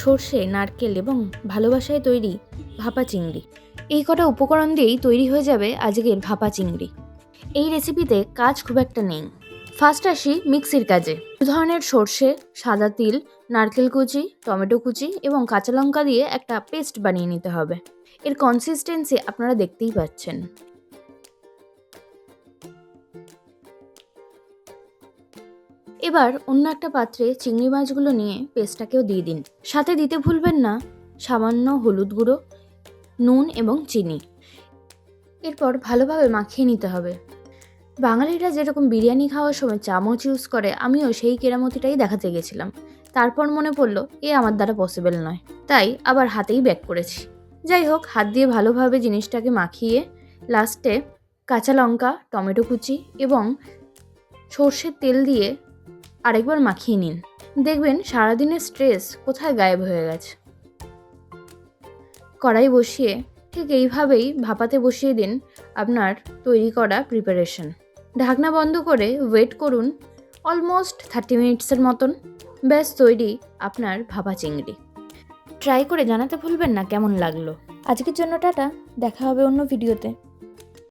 সর্ষে, নারকেল এবং ভালোবাসায় তৈরি ভাপা চিংড়ি। এই কটা উপকরণ দিয়েই তৈরি হয়ে যাবে আজকের ভাপা চিংড়ি। এই রেসিপিতে কাজ খুব একটা নেই। ফার্স্ট আসি মিক্সির কাজে। 2 ধরনের সর্ষে, সাদা তিল, নারকেল কুচি, টমেটো কুচি এবং কাঁচা লঙ্কা দিয়ে একটা পেস্ট বানিয়ে নিতে হবে। এর কনসিস্টেন্সি আপনারা দেখতেই পাচ্ছেন। এবার অন্য একটা পাত্রে চিংড়ি মাছগুলো নিয়ে পেস্টটাকেও দিয়ে দিন। সাথে দিতে ভুলবেন না সামান্য হলুদ গুঁড়ো, নুন এবং চিনি। এরপর ভালোভাবে মাখিয়ে নিতে হবে। বাঙালিরা যেরকম বিরিয়ানি খাওয়ার সময় চামচ ইউজ করে, আমিও সেই কেরামতিটাই দেখাতে গেছিলাম। তারপর মনে পড়লো আমার দ্বারা পসিবল নয়, তাই আবার হাতেই ব্যাক করেছি। যাই হোক, হাত দিয়ে ভালোভাবে জিনিসটাকে মাখিয়ে লাস্টে কাঁচা লঙ্কা, টমেটো কুচি এবং সর্ষের তেল দিয়ে আরেকবার মাখিয়ে নিন। দেখবেন সারাদিনের স্ট্রেস কোথায় গায়েব হয়ে গেছে। কড়াই বসিয়ে ঠিক এইভাবেই ভাপাতে বসিয়ে দিন আপনার তৈরি করা প্রিপারেশন। ঢাকনা বন্ধ করে ওয়েট করুন অলমোস্ট 30 মিনিটসের মতন। ব্যাস তৈরি আপনার ভাপা চিংড়ি। ট্রাই করে জানাতে ভুলবেন না কেমন লাগলো। আজকের জন্য টাটা, দেখা হবে অন্য ভিডিওতে।